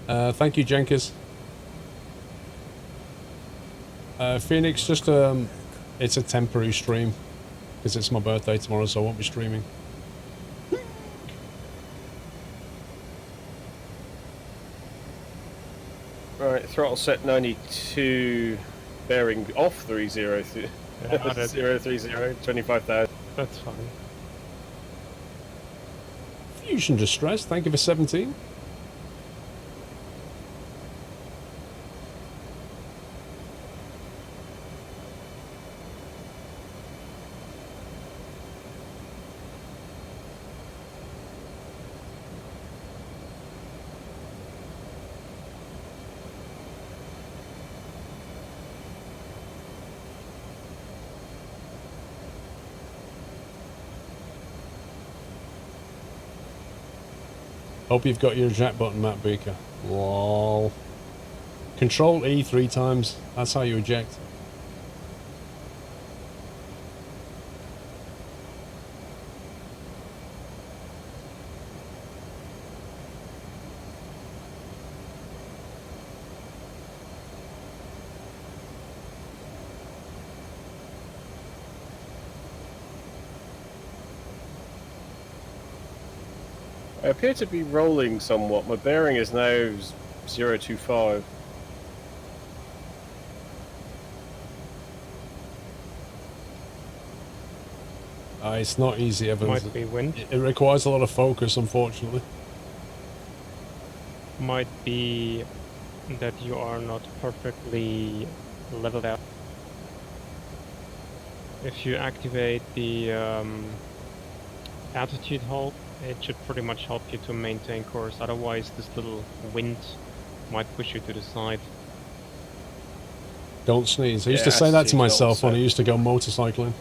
Thank you, Jenkins. Phoenix, just it's a temporary stream because it's my birthday tomorrow, so I won't be streaming. Right, throttle set 92, bearing off 303, 030, 25,000. That's fine. Fusion Distress, thank you for 17. Hope you've got your eject button, Matt Beaker. Lol. Control E 3 times. That's how you eject. I appear to be rolling somewhat. My bearing is now 025. It's not easy, Evans. Might be wind. It requires a lot of focus, unfortunately. Might be that you are not perfectly leveled out. If you activate the altitude hold, it should pretty much help you to maintain course. Otherwise, this little wind might push you to the side. Don't sneeze. I used to say that to myself when I used to go motorcycling.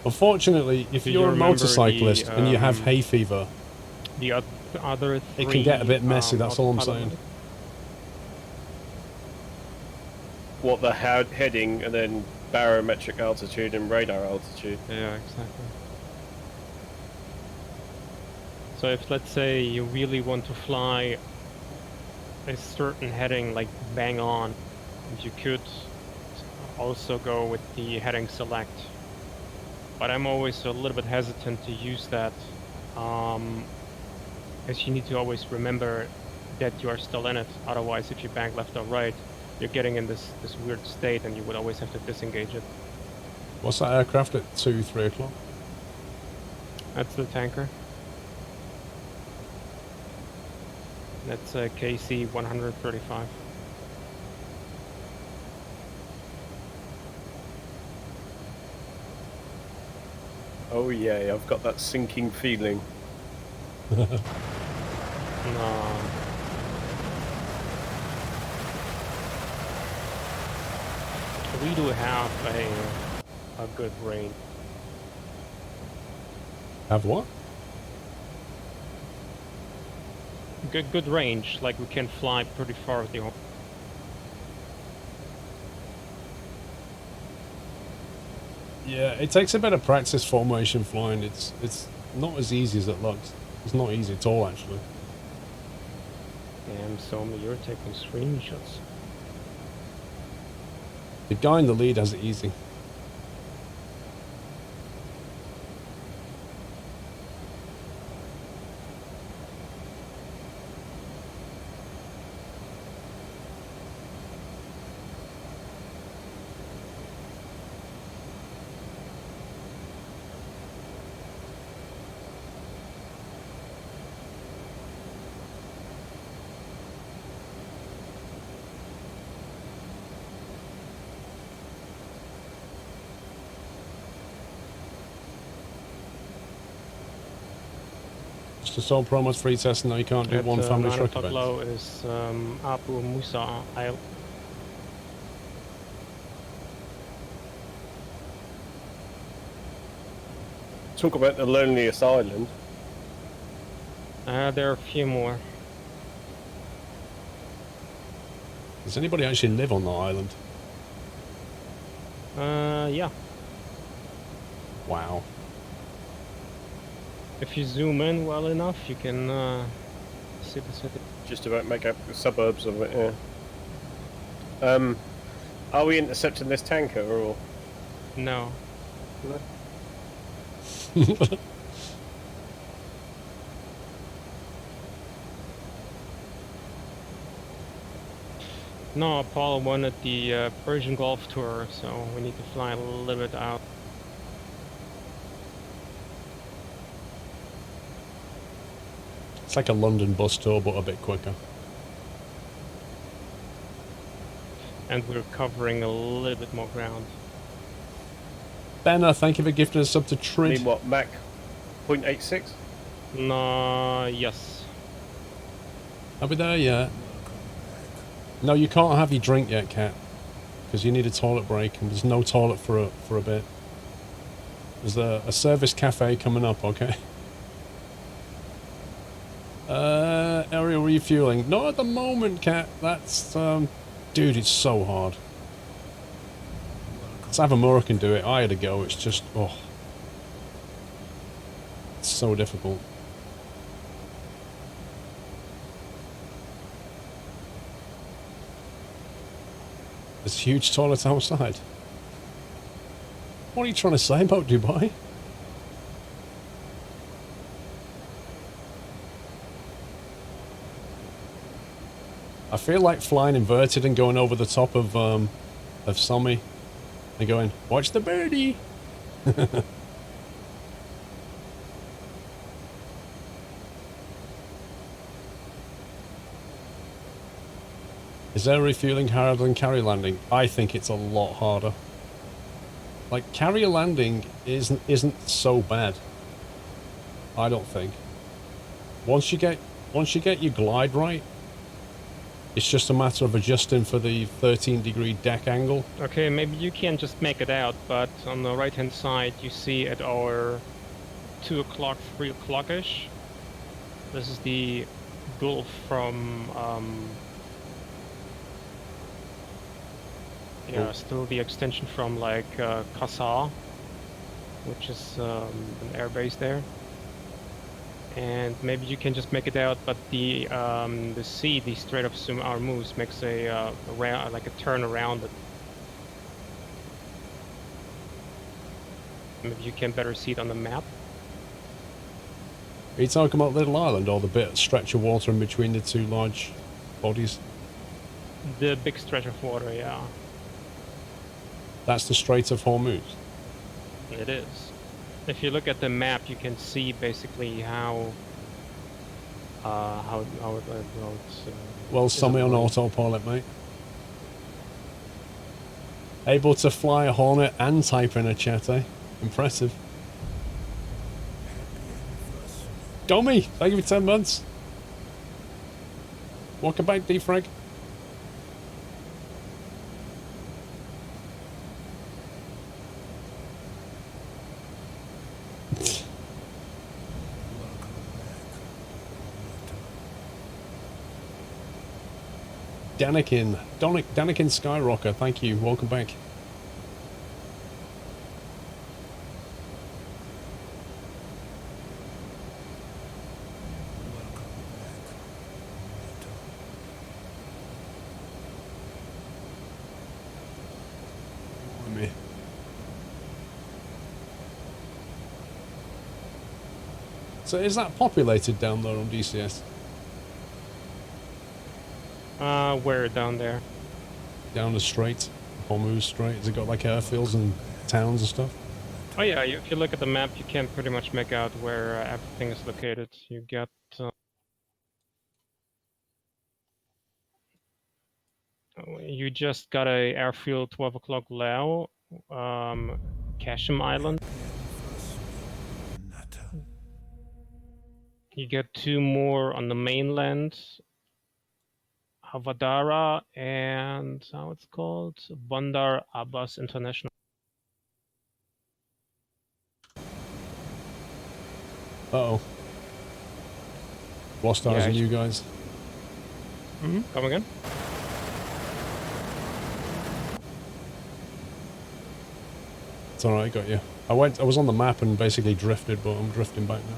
Unfortunately, if you're a motorcyclist and you have hay fever, the other three, it can get a bit messy, that's all I'm saying. What, the heading and then barometric altitude and radar altitude? Yeah, exactly. So if, let's say, you really want to fly a certain heading, like bang on, you could also go with the heading select. But I'm always a little bit hesitant to use that, as you need to always remember that you are still in it. Otherwise, if you bang left or right, you're getting in this weird state and you would always have to disengage it. What's that aircraft at 2, 3 o'clock? That's the tanker. That's a KC 135. Oh yeah, I've got that sinking feeling. No. We do have a good range. Have what? Good range, like we can fly pretty far with the horn. Yeah, it takes a bit of practice formation flying. It's not as easy as it looks. It's not easy at all, actually. Damn, Somi, you're taking screenshots. The guy in the lead has it easy. The sole promos free test, and now you can't do one family truck event. Low is Abu Musa Isle. Talk about the loneliest island. There are a few more. Does anybody actually live on the island? Yeah. Wow. If you zoom in well enough, you can see the city. Just about make up the suburbs of it. Yeah. Are we intercepting this tanker or? No. No, Paul wanted the Persian Gulf tour, so we need to fly a little bit out. It's like a London bus tour, but a bit quicker. And we're covering a little bit more ground. Benner, thank you for gifting us sub to I Trid. mean what, Mach 0.86? No, yes. Are we there yet? No, you can't have your drink yet, Kat. Because you need a toilet break, and there's no toilet for a bit. There's a service cafe coming up, okay? Area refueling. Not at the moment, Kat. That's, dude, it's so hard. Let's have a Mura can do it. I had to go. It's just, oh. It's so difficult. There's huge toilets outside. What are you trying to say about Dubai? I feel like flying inverted and going over the top of Somi. And going, watch the birdie! Is there refueling harder than carrier landing? I think it's a lot harder. Like, carrier landing isn't so bad. I don't think. Once you get your glide right, it's just a matter of adjusting for the 13-degree deck angle. Okay, maybe you can just make it out, but on the right-hand side you see at our 2 o'clock, 3 o'clock-ish. This is the Gulf from, yeah, still the extension from like Qassar, which is an airbase there. And maybe you can just make it out, but the sea, the Strait of Hormuz, makes a like a turn around it. Maybe you can better see it on the map. Are you talking about Little Island or the bit stretch of water in between the two large bodies? The big stretch of water, yeah. That's the Strait of Hormuz. It is. If you look at the map, you can see basically how it's. Well, Somi on autopilot, mate. Able to fly a Hornet and type in a chat, eh? Impressive. Domi, thank you for 10 months. Welcome back, Defrag. Danikin Skyrocker, thank you. Welcome back. So is that populated down there on DCS? Where down there? Down the Strait, Hormuz Strait. Has it got like airfields and towns and stuff? Oh yeah, if you look at the map, you can pretty much make out where everything is located. You get you just got a airfield 12 o'clock Lao, Kashim Island. You get 2 more on the mainland, Havadara and how it's called, Bandar Abbas International. Uh-oh. Lost eyes on you guys. Come again? It's alright, got you. I was on the map and basically drifted, but I'm drifting back now.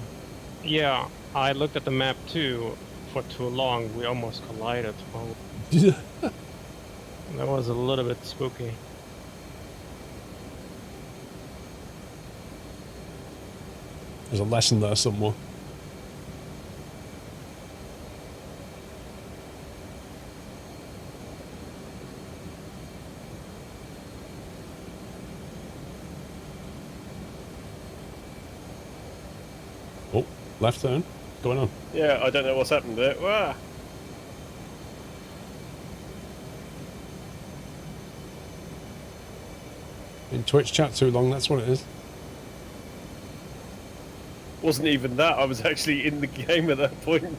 Yeah, I looked at the map too. for too long. We almost collided. Oh, that was a little bit spooky. There's a lesson there somewhere. Oh, left turn. What's going on? Yeah, I don't know what's happened there. Wah! In Twitch chat too long, that's what it is. Wasn't even that. I was actually in the game at that point.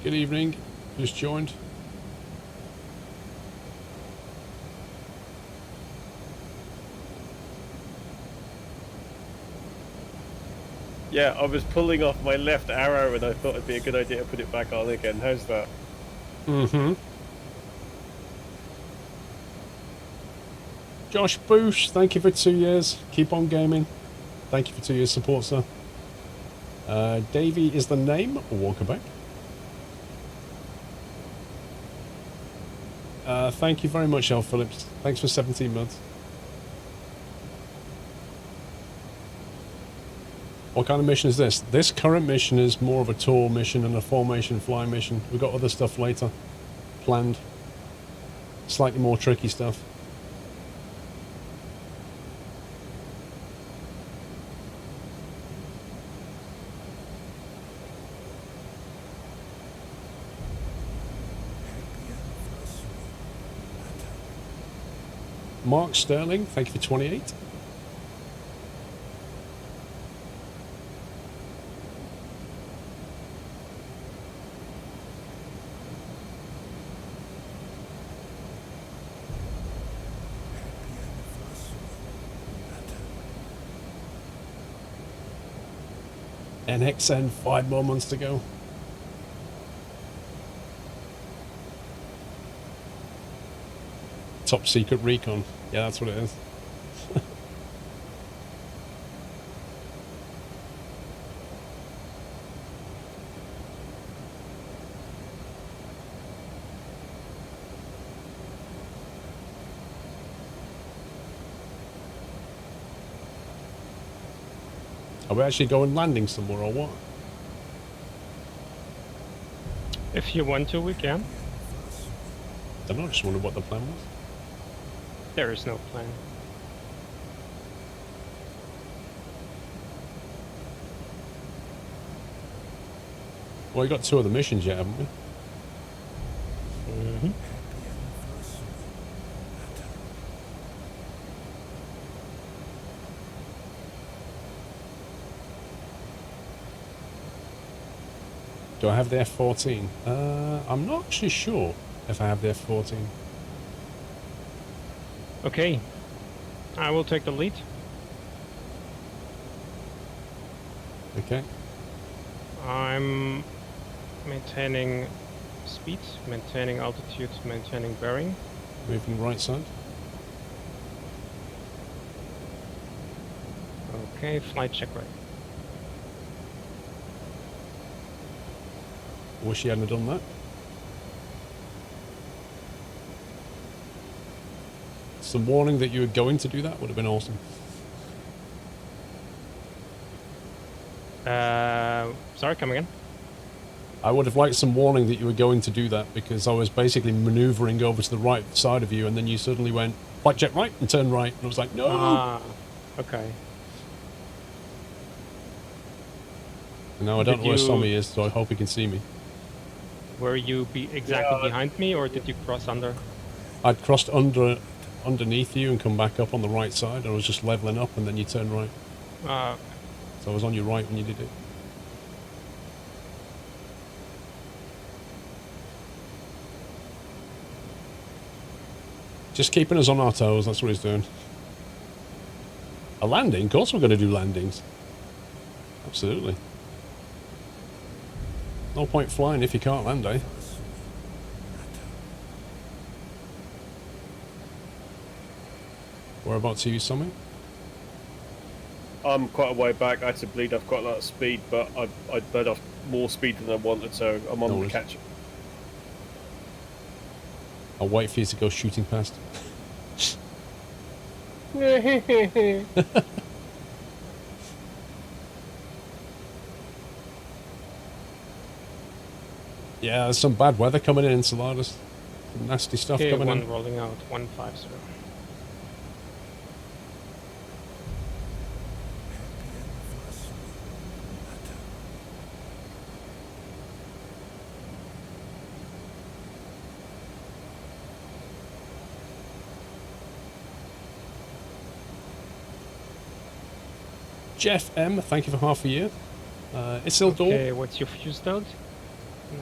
Good evening. Just joined. Yeah, I was pulling off my left arrow and I thought it'd be a good idea to put it back on again. How's that? Mm-hmm. Josh Boosh, thank you for 2 years. Keep on gaming. Thank you for 2 years support, sir. Davey is the name. Welcome back. Thank you very much, L. Phillips. Thanks for 17 months. What kind of mission is this? This current mission is more of a tour mission and a formation fly mission. We've got other stuff later planned. Slightly more tricky stuff. Mark Sterling, thank you for 28. NXN, 5 more months to go. Top secret recon. Yeah, that's what it is. Are we actually going landing somewhere or what? If you want to, we can. I don't know, just wondered what the plan was. There is no plan. Well, we got 2 of the missions yet, haven't we? Mm-hmm. Do I have the F-14? I'm not actually sure if I have the F-14. Okay, I will take the lead. Okay. I'm maintaining speed, maintaining altitude, maintaining bearing. Moving right side. Okay, flight check right. Wish he hadn't done that. Some warning that you were going to do that would have been awesome. Sorry, come again? I would have liked some warning that you were going to do that because I was basically maneuvering over to the right side of you and then you suddenly went flight check right and turn right and I was like, no! Ah, okay. And now I don't Did know where you- Tommy is, so I hope he can see me. Were you exactly Yeah. behind me, or did you cross under? I'd crossed underneath you and come back up on the right side. I was just leveling up and then you turned right. So I was on your right when you did it. Just keeping us on our toes, that's what he's doing. A landing? Of course we're going to do landings. Absolutely. No point flying if you can't land, eh? Whereabouts are you, Sammy? I'm quite a way back. I had to bleed off quite a lot of speed, but I bled off more speed than I wanted, so I'm No on the worries. catch. I'll wait for you to go shooting past. Yeah, there's some bad weather coming in Enceladus. Some nasty stuff Okay, coming one in. rolling out, 150. Jeff M, thank you for half a year. Isildur, Okay, what's your fuse load? No.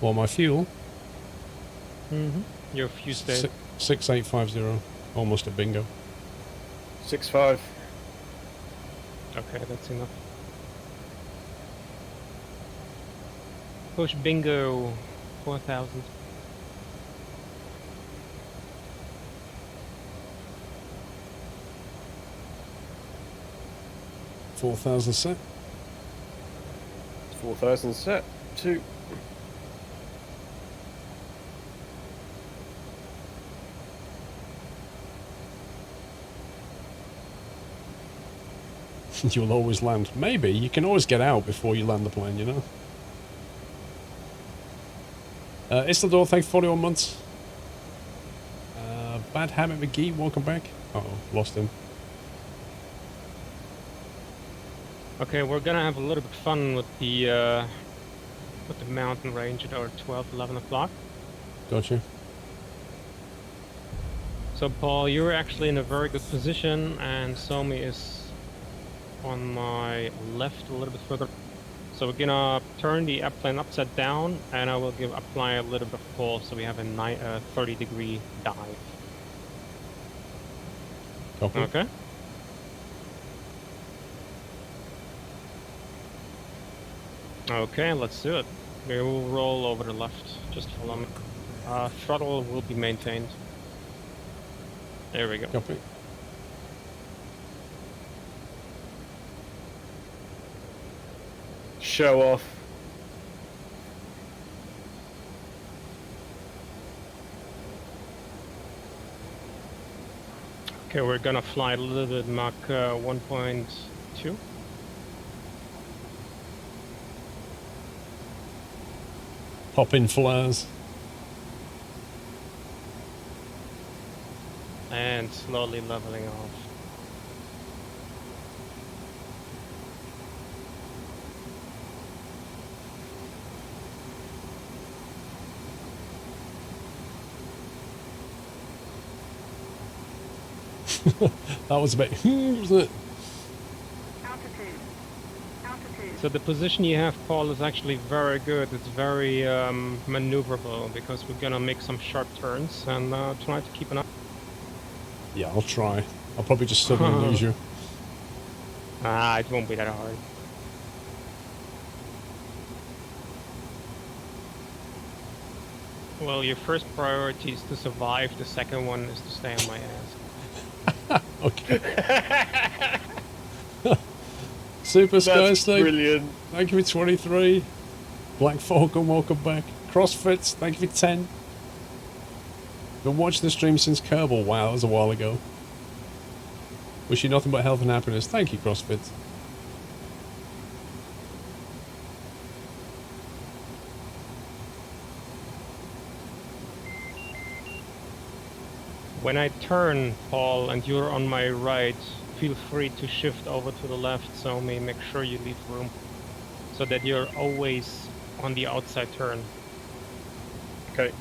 well, my fuel, Your fuse load. 6850, almost a bingo. 6.5. Okay, that's enough. Push bingo, 4,000. $4,000 set. 4,000 set. 2. You'll always land. Maybe. You can always get out before you land the plane, you know? Isildur, thanks for 41 months. Bad Habit McGee, welcome back. Uh-oh, lost him. Okay, we're gonna have a little bit fun with the mountain range at our 12, 11 o'clock. Gotcha. So Paul, you're actually in a very good position, and Somi is on my left a little bit further. So we're gonna turn the airplane upside down, and I will apply a little bit of pull, so we have a 30-degree dive. Copy. Okay. Okay, let's do it. We will roll over the left. Just follow me. Throttle will be maintained. There we go. Copy. Show off. Okay, we're gonna fly a little bit Mach 1.2. Pop in flares. And slowly leveling off. That was a bit, wasn't it? So the position you have, Paul, is actually very good. It's very maneuverable, because we're gonna make some sharp turns and try to keep an eye. Yeah, I'll try. I'll probably just suddenly lose you. It won't be that hard. Well, your first priority is to survive. The second one is to stay on my ass. Okay. Super Sky That's Snake, brilliant. thank you for 23. Black Falcon, welcome back. Crossfits, thank you for 10. Been watching the stream since Kerbal. Wow, that was a while ago. Wish you nothing but health and happiness. Thank you, Crossfits. When I turn, Paul, and you're on my right, feel free to shift over to the left, so make sure you leave room, so that you're always on the outside turn. Okay.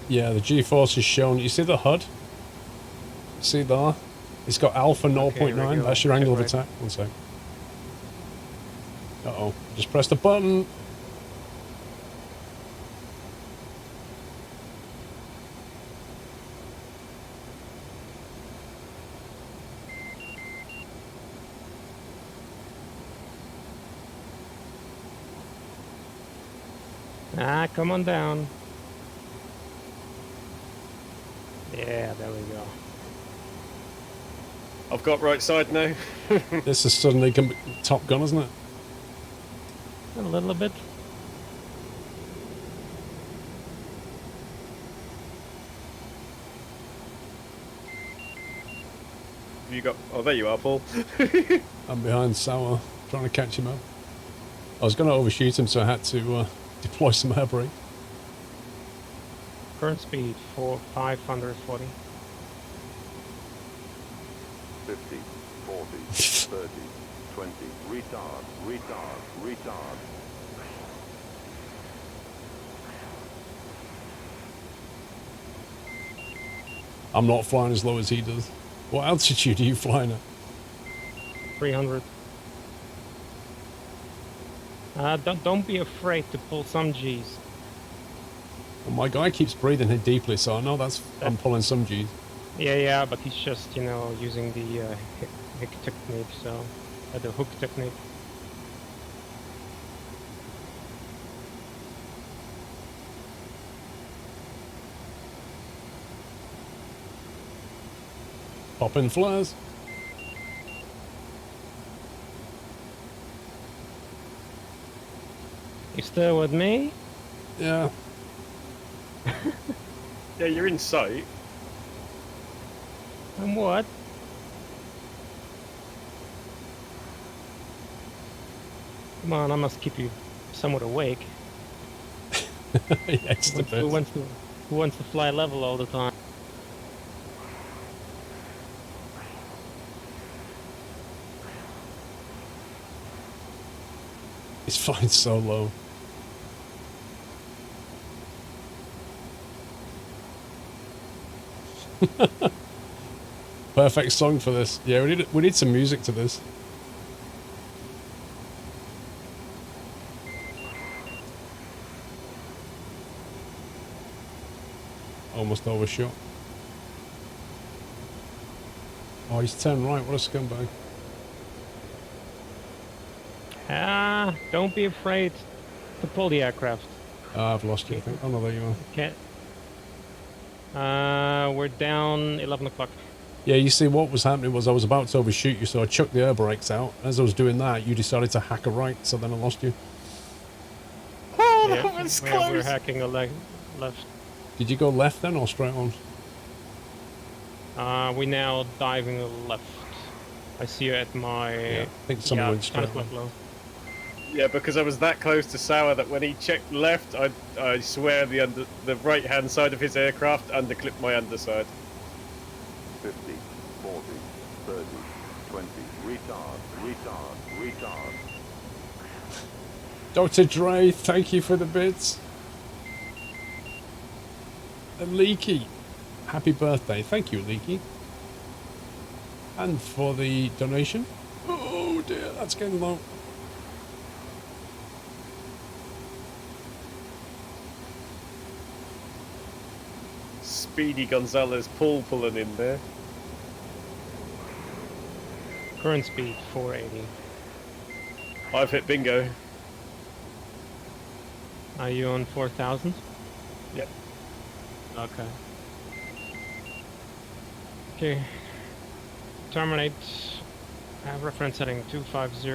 Yeah, the G-force is shown. You see the HUD? See there? It's got alpha 0.9. regular. That's your angle of Right. attack. One sec. Uh-oh. Just press the button. Ah, come on down. Yeah, there we go. I've got right side now. This is suddenly Top Gun, isn't it? A little bit. Have you got? Oh, there you are, Paul. I'm behind Sour, trying to catch him up. I was going to overshoot him, so I had to deploy some air brake. Current speed for 540. 50, 40, 30, 20, retard, retard, retard. I'm not flying as low as he does. What altitude are you flying at? 300. Don't be afraid to pull some G's. Well, my guy keeps breathing in deeply, so I know I'm pulling some G's. Yeah, but he's just, using the hick technique, so the hook technique. Popping flares. You still with me? Yeah. Yeah, you're in sight. And what? Come on, I must keep you somewhat awake. Yeah, just a bit. Who wants to fly level all the time? He's flying so low. Perfect song for this. Yeah, we need some music to this. Almost overshot. Oh, he's turned right. What a scumbag. Ah, don't be afraid to pull the aircraft. I've lost you, I think. Oh, no, there you are. Can't. We're down 11 o'clock. Yeah, you see, what was happening was I was about to overshoot you, so I chucked the air brakes out. As I was doing that, you decided to hack a right, so then I lost you. Oh, Yeah, that was close. we're hacking a leg left. Did you go left then, or straight on? We now diving left. I see you at my. Yeah, I think someone went 10 straight o'clock on. low. Yeah, because I was that close to Sour that when he checked left, I swear the right hand side of his aircraft underclipped my underside. 50, 40, 30, 20, retard, retard, retard. Dr. Dre, thank you for the bits. And Leaky, happy birthday. Thank you, Leaky. And for the donation. Oh dear, that's getting low. Speedy Gonzalez Paul pulling in there. Current speed 480. I've hit bingo. Are you on 4,000? Yep. Okay. Okay. Terminate. Reference heading 250.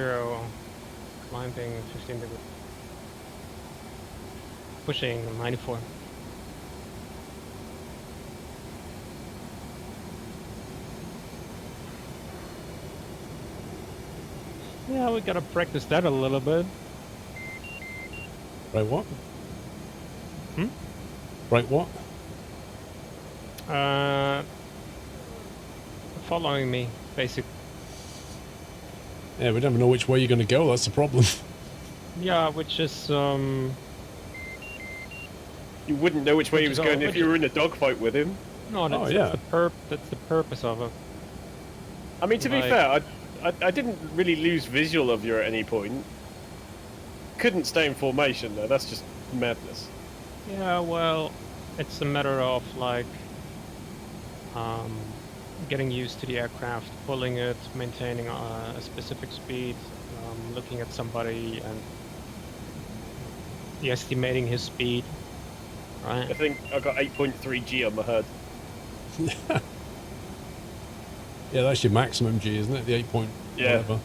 Climbing 15 degrees. Pushing 94. Yeah, we gotta practice that a little bit. Right, what? Hmm? Right, what? Following me, basically. Yeah, we never know which way you're going to go. That's the problem. Yeah, which is You wouldn't know which way he was going if you were in a dogfight with him. no, that's, yeah. that's the purpose of it. I mean, to be Like- fair, I didn't really lose visual of you at any point. Couldn't stay in formation though. That's just madness. Yeah, well, it's a matter of like getting used to the aircraft, pulling it, maintaining a specific speed, looking at somebody and estimating his speed, I right? think I got 8.3 G on the HUD. Yeah, that's your maximum G, isn't it? The 8 point Yeah. whatever.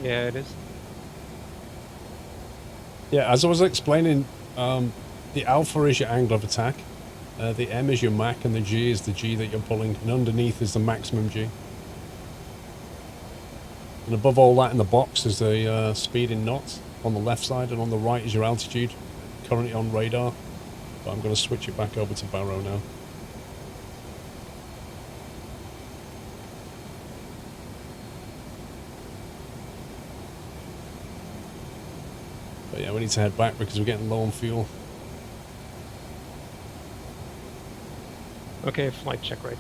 Yeah, it is. Yeah, as I was explaining, the alpha is your angle of attack, the M is your Mach, and the G is the G that you're pulling, and underneath is the maximum G. And above all that in the box is the speed in knots on the left side, and on the right is your altitude, currently on radar. But I'm going to switch it back over to Barrow now. But yeah, we need to head back because we're getting low on fuel. Okay, flight check rate.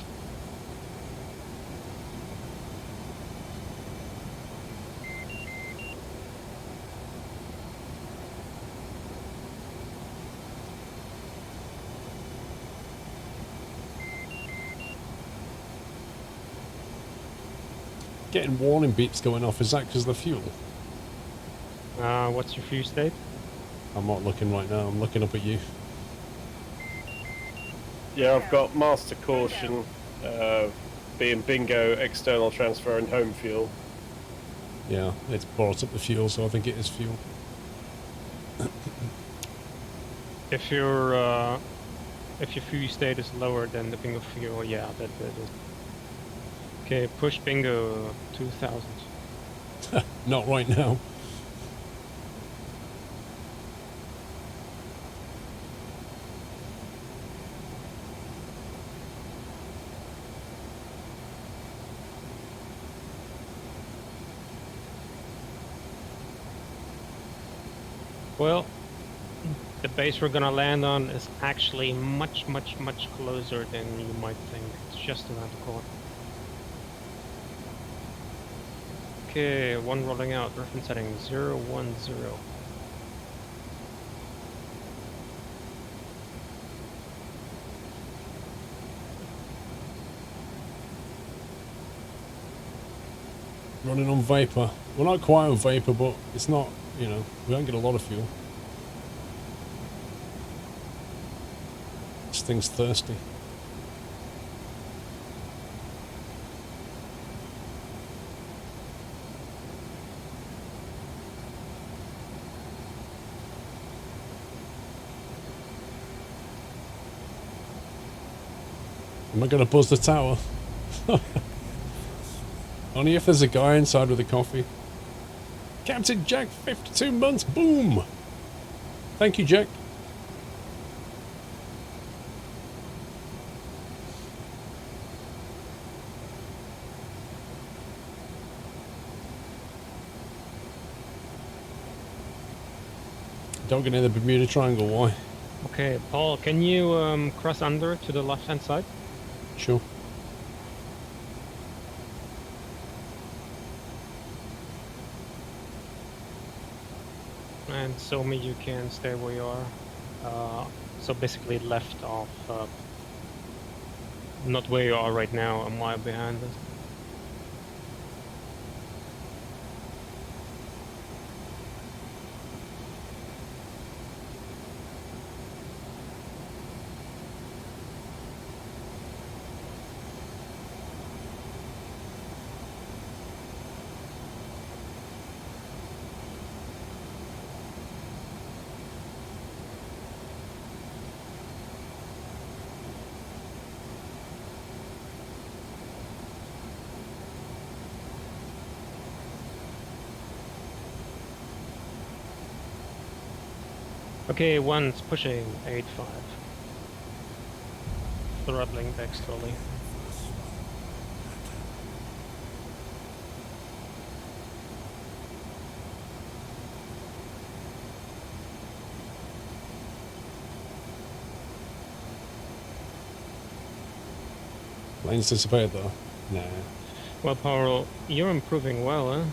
Getting warning beeps going off, is that because of the fuel? What's your fuel state? I'm not looking right now, I'm looking up at you. Yeah, I've got master caution, being bingo, external transfer, and home fuel. Yeah, it's brought up the fuel, so I think it is fuel. If your fuel state is lower than the bingo fuel, yeah, that is. Okay, push bingo 2000. Not right now. Well, the base we're gonna land on is actually much closer than you might think. It's just around the corner. Okay, one rolling out. Reference setting 010. Running on vapor. We're not quite on vapor, but it's not, you know, we don't get a lot of fuel. This thing's thirsty. Am I going to buzz the tower? Only if there's a guy inside with a coffee. Captain Jack, 52 months, boom! Thank you, Jack. Don't get near the Bermuda Triangle, why? Okay, Paul, can you cross under to the left-hand side? Sure. And Somi, you can stay where you are. So basically left of, not where you are right now, a mile behind us. Okay, one's pushing 8.5. Throttling back slowly. Planes disappeared though. Nah. Well, Paul, you're improving well,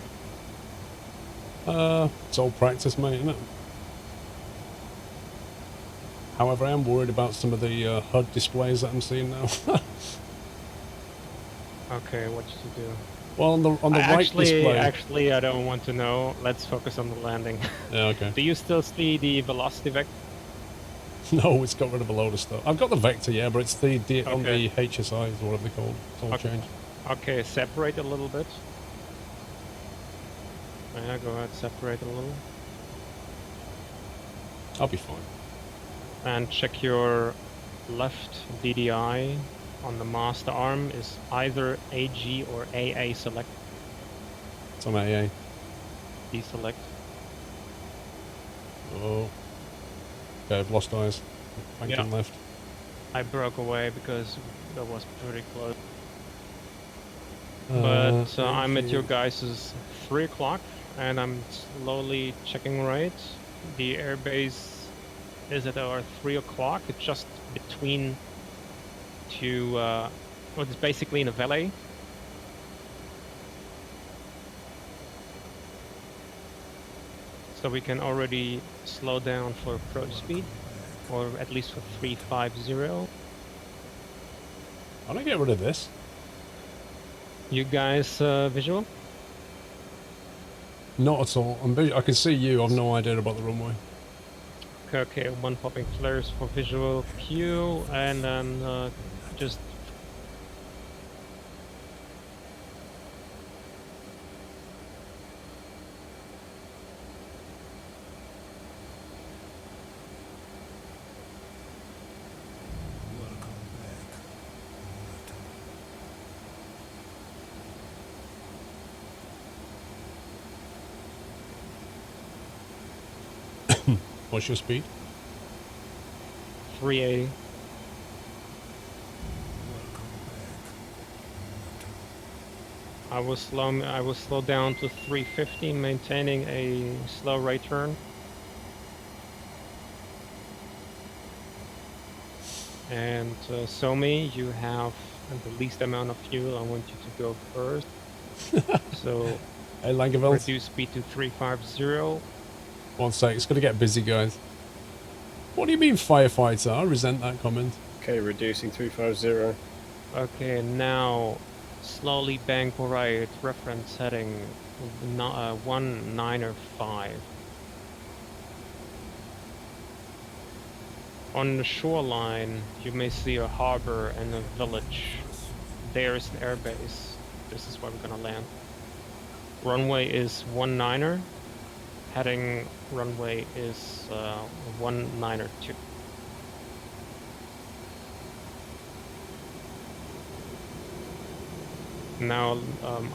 huh? It's all practice, mate, isn't it? However, I am worried about some of the HUD displays that I'm seeing now. Okay, what did you do? Well, on the right display. Actually, I don't want to know. Let's focus on the landing. Yeah, okay. Do you still see the velocity vector? No, it's got rid of a load of stuff. I've got the vector, yeah, but it's on the Okay. HSIs or whatever they're called. It's all Okay. changed. Okay, separate a little bit. Yeah, go ahead, separate a little. I'll be fine. And check your left DDI on the master arm is either AG or AA select. It's on AA. Deselect. Oh. Okay, I've lost eyes. Banking Yeah. left. I broke away because that was pretty close. But I'm at your guys' 3 o'clock and I'm slowly checking right. The airbase is at our 3 o'clock. It's just between two, well, it's basically in a valley. So we can already slow down for approach speed, or at least for 350. How do I get rid of this? You guys visual? Not at all. I can see you. I've no idea about the runway. Okay, one popping flares for visual cue, and then just What's your speed? 380. I will slow down to 350, maintaining a slow right turn. And Somi, you have the least amount of fuel. I want you to go first. So Hey, Langeveld. reduce speed to 350. 1 sec. It's going to get busy, guys. What do you mean firefighter? I resent that comment. Okay, reducing 350. Okay, now slowly bank right, reference heading 195. On the shoreline, you may see a harbor and a village. There's an airbase. This is where we're gonna land. Runway is 19er. Heading runway is 192. Now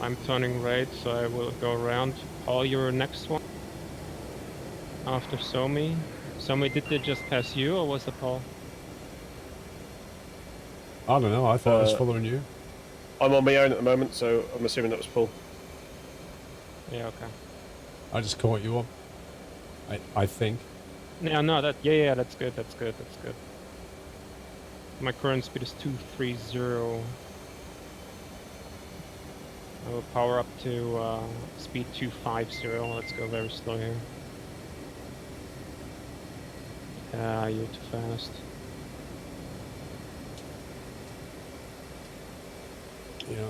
I'm turning right, so I will go around. Paul, your next one. After Somi. Somi, did they just pass you, or was it Paul? I don't know. I thought I was following you. I'm on my own at the moment, so I'm assuming that was Paul. Yeah, okay. I just caught you up. I think. No, yeah, that's good, that's good. My current speed is 230. I will power up to speed 250. Let's go very slow here. You're too fast. Yeah.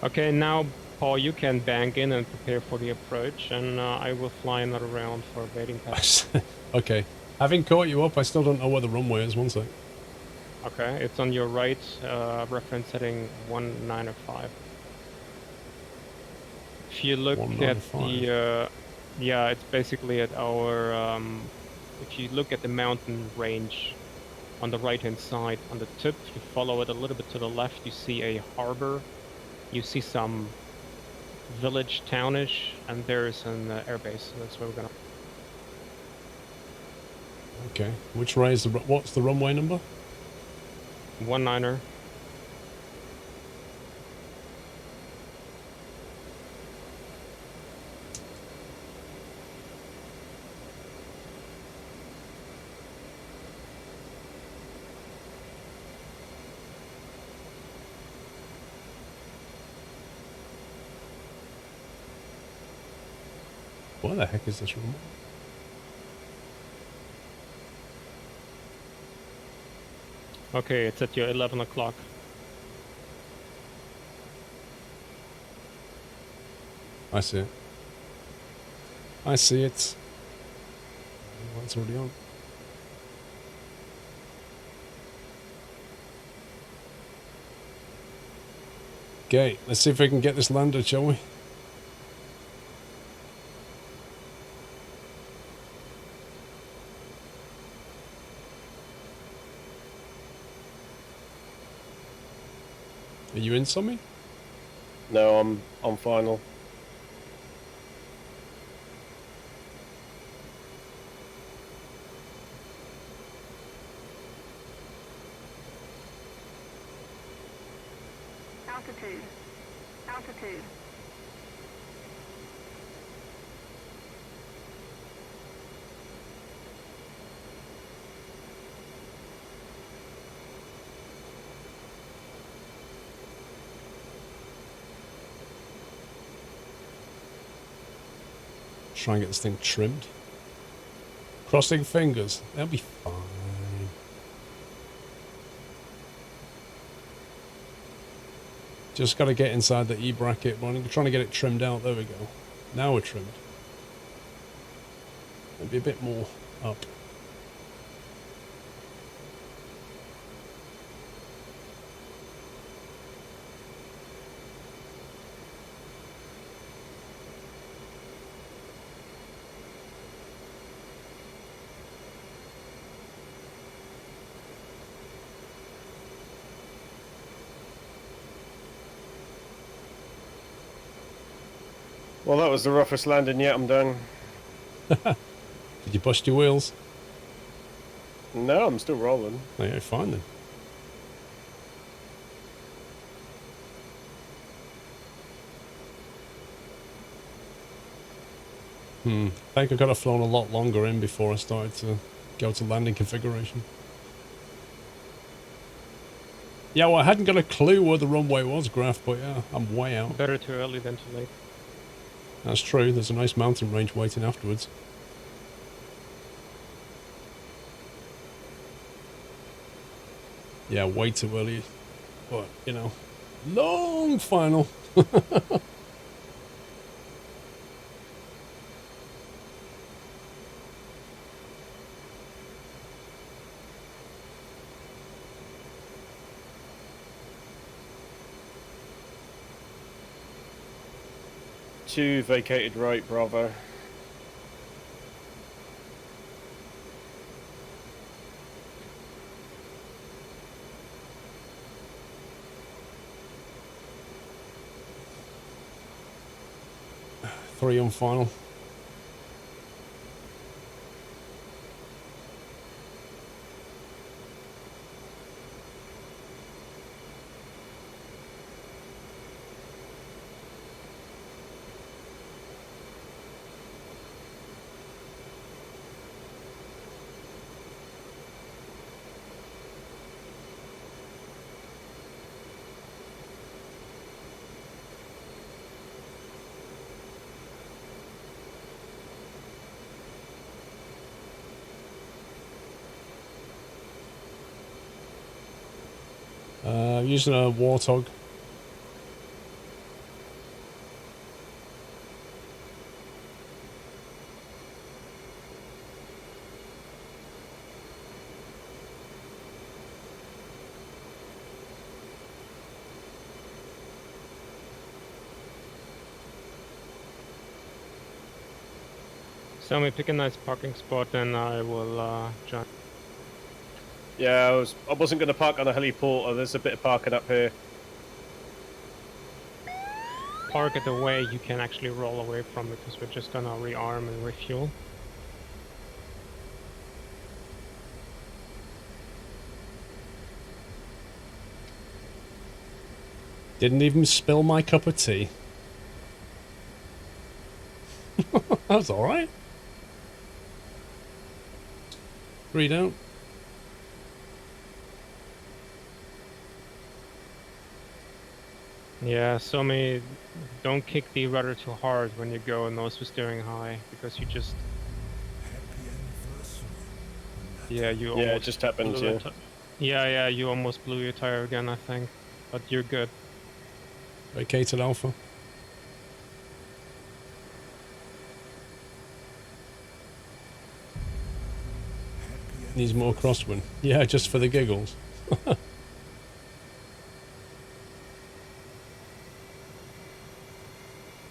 Okay, now Paul, you can bank in and prepare for the approach, and I will fly another round for baiting pass. Okay. Having caught you up, I still don't know where the runway is. 1 sec. Okay, it's on your right, reference heading 195. If you look at the, yeah, it's basically at our, if you look at the mountain range on the right-hand side, on the tip, you follow it a little bit to the left, you see a harbor, you see some village, townish, and there's an airbase, so that's where we're gonna... Okay. Which way is what's the runway number? 19er. Where the heck is this runway? Okay, it's at your 11 o'clock. I see it. I see it. Lights already on. Okay, let's see if we can get this landed, shall we? Are you in, Sommy? No, I'm on final. Altitude. Altitude. Try and get this thing trimmed. Crossing fingers. That'll be fine. Just got to get inside the E bracket. I'm trying to get it trimmed out. There we go. Now we're trimmed. Maybe a bit more up. Well, that was the roughest landing yet. I'm done. Did you bust your wheels? No, I'm still rolling. Okay, fine then. I think I could have flown a lot longer in before I started to go to landing configuration. Yeah, well, I hadn't got a clue where the runway was, Graf, but yeah, I'm way out. Better too early than too late. That's true. There's a nice mountain range waiting afterwards. Yeah, way too early. But, you know, long final. Two vacated right, Bravo. Three on final. Using a Warthog. So me pick a nice parking spot and I will join. Yeah, I wasn't going to park on a heliport. There's a bit of parking up here. Park it away you can actually roll away from because we're just gonna rearm and refuel. Didn't even spill my cup of tea. That was alright. 3 down. Yeah, so me don't kick the rudder too hard when you go nose to steering high because you just you Yeah, it almost just happened, blew yeah. it. Yeah, you almost blew your tire again, I think. But you're good. Vacated Alpha. Needs more crosswind. Yeah, just for the giggles.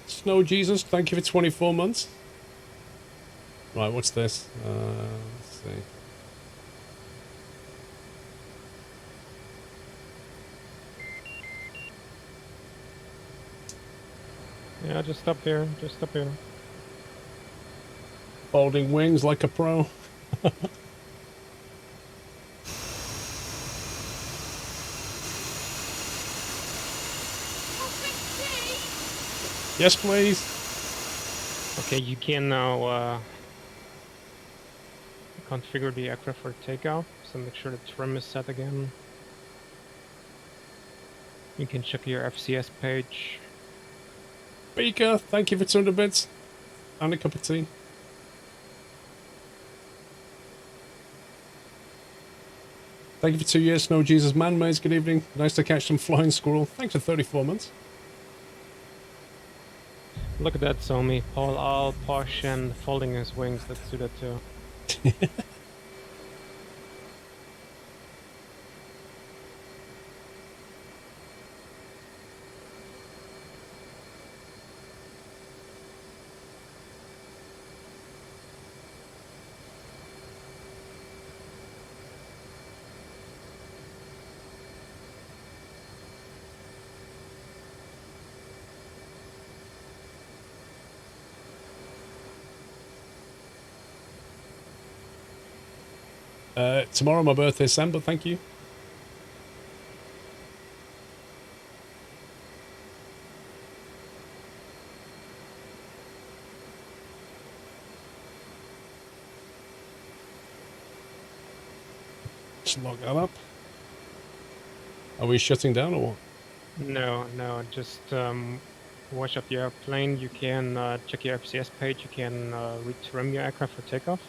Snow Jesus, thank you for 24 months. Right, what's this? Let's see. Yeah, just stop here. Just stop here. Folding wings like a pro. Yes, please. Okay, you can now configure the aircraft for takeoff. So make sure the trim is set again. You can check your FCS page. Beaker, thank you for 200 bits. And a cup of tea. Thank you for 2 years, Snow Jesus Man-Maids. Good evening. Nice to catch some flying squirrel. Thanks for 34 months. Look at that, Somi. Paul all posh and folding his wings. Let's do that too. Tomorrow my birthday, Sam, but thank you. Just log that up. Are we shutting down or what? No, just wash up your airplane. You can check your FCS page. You can retrim your aircraft for takeoff.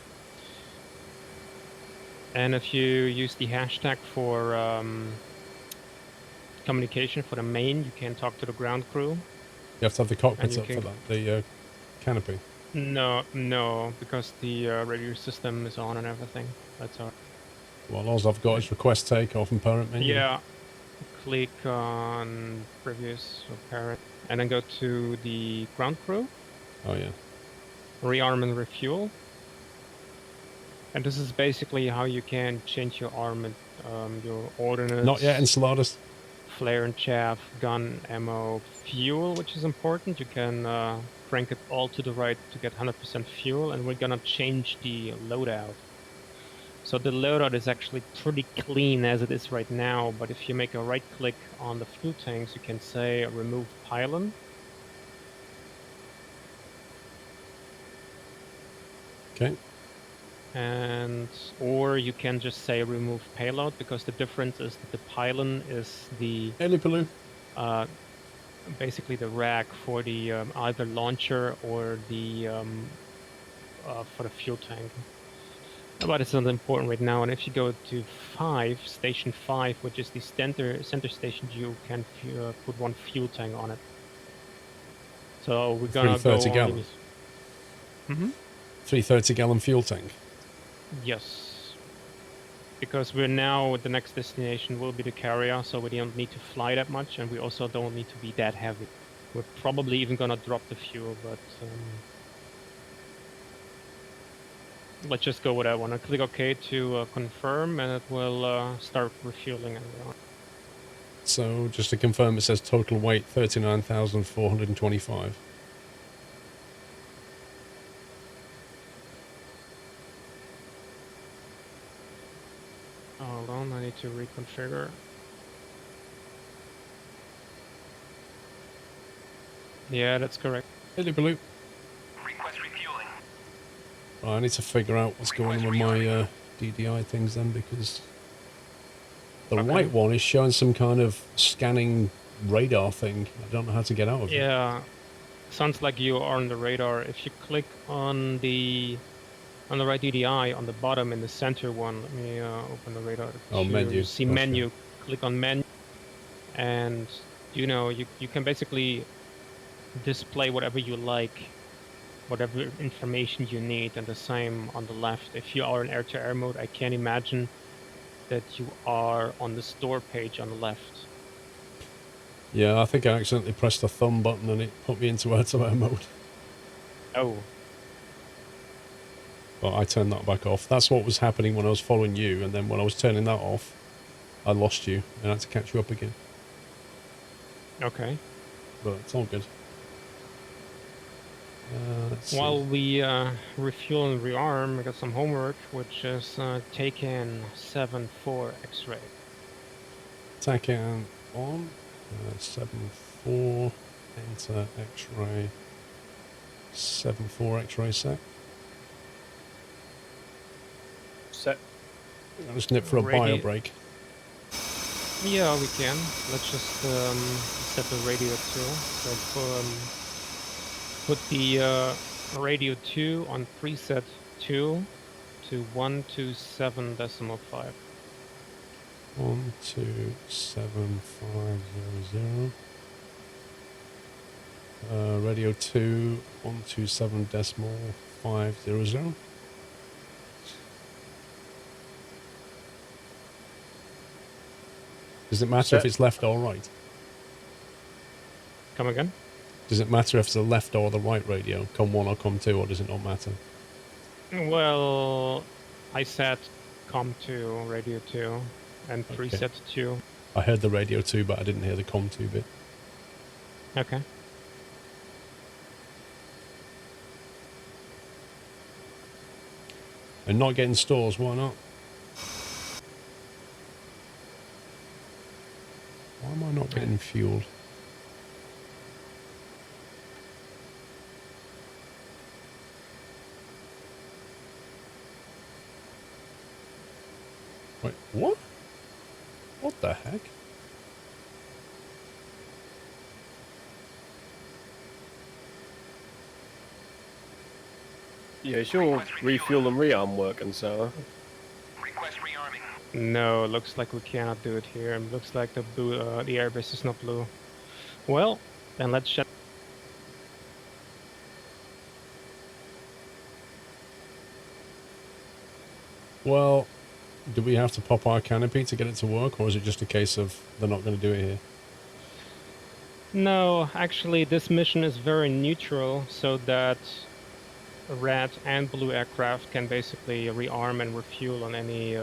And if you use the hashtag for communication for the main, you can talk to the ground crew. You have to have the cockpits up can... for that, the canopy. No, because the radio system is on and everything. That's all. Well, all I've got is request takeoff and parent menu. Yeah, click on previous or parent, and then go to the ground crew. Oh yeah. Rearm and refuel. And this is basically how you can change your armament, your ordnance. Not yet, Enceladus. Flare and chaff, gun, ammo, fuel, which is important. You can crank it all to the right to get 100% fuel, and we're gonna change the loadout. So the loadout is actually pretty clean as it is right now, but if you make a right click on the fuel tanks, you can say remove pylon. Okay. And or you can just say remove payload, because the difference is that the pylon is the basically the rack for the either launcher or the for the fuel tank. But it's not important right now. And if you go to station 5, which is the center station, you can put one fuel tank on it. So we're gonna go 330 gallons. 330 gallon fuel tank. Yes, because we're now the next destination will be the carrier, so we don't need to fly that much, and we also don't need to be that heavy. We're probably even gonna drop the fuel, but let's just go with that one. I click OK to confirm, and it will start refueling and on. So just to confirm, it says total weight 39,425. Hold on, I need to reconfigure. Yeah, that's correct. Hello, Blue. Request refueling. Right, I need to figure out what's going on with my DDI things then, because the white one is showing some kind of scanning radar thing. I don't know how to get out of it. Yeah, sounds like you are on the radar. If you click on the On the right DDI, on the bottom in the center one, let me open the radar. Oh, menu. You see Gotcha. menu, click on menu, and you can basically display whatever you like, whatever information you need, and the same on the left. If you are in air-to-air mode, I can't imagine that you are on the store page on the left. Yeah, I think I accidentally pressed the thumb button and it put me into air-to-air mode. Oh, But I turned that back off. That's what was happening when I was following you, and then when I was turning that off, I lost you and I had to catch you up again. okay. But it's all good. Let's While see. we refuel and rearm, we got some homework, which is take in 7-4 X-ray. TACAN on. 7-4. Enter X-ray. 7-4 X-ray set. Set. I'll just nip for a bio break. Yeah, we can. Let's just set the radio 2. So put the radio 2 on preset 2 to 127.5. 127500. Radio 2 127.500. Does it matter if it's left or right? Come again? Does it matter if it's the left or the right radio? COM 1 or COM 2, or does it not matter? Well, I set COM 2, radio 2, and Okay. preset 2. I heard the radio 2, but I didn't hear the COM 2 bit. Okay. And not getting stores, why not? Why am I not getting fueled? Wait, what? What the heck? Yeah, is your refuel and rearm working, Sarah? Request rearming. No, looks like we cannot do it here. It looks like the blue, the airbase is not blue. Well, then let's shut. Well, do we have to pop our canopy to get it to work, or is it just a case of they're not going to do it here? No, actually, this mission is very neutral, so that red and blue aircraft can basically rearm and refuel on any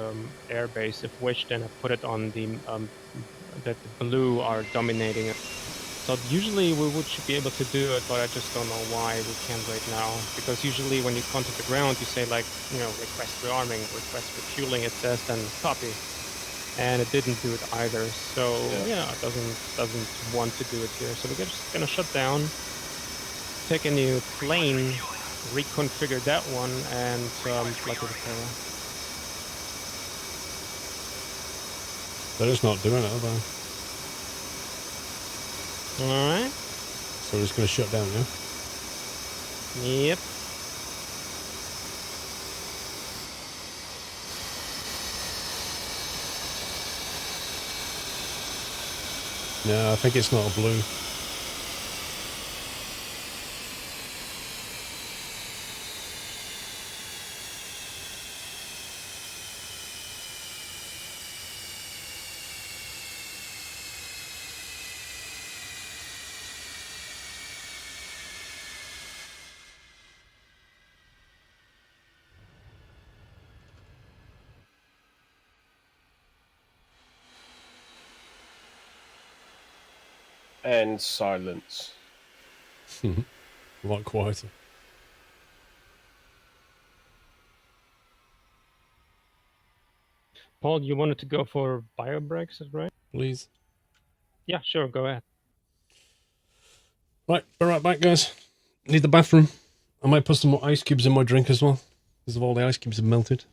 airbase if wished, and I put it on the that the blue are dominating it. So usually we should be able to do it, but I just don't know why we can't right now. Because usually when you contact the ground, you say like, request rearming, request refueling. It says then copy, and it didn't do it either. So yeah, it doesn't want to do it here. So we're just gonna shut down, take a new plane, reconfigure that one, and plug it in. They're just not doing it, are they? Alright. So we're just going to shut down, yeah? Yep. No, I think it's not a blue. And silence. A lot quieter. Paul, you wanted to go for bio breaks, is that right? Please. Yeah, sure, go ahead. Right, be right back, guys. Need the bathroom. I might put some more ice cubes in my drink as well, because of all the ice cubes have melted.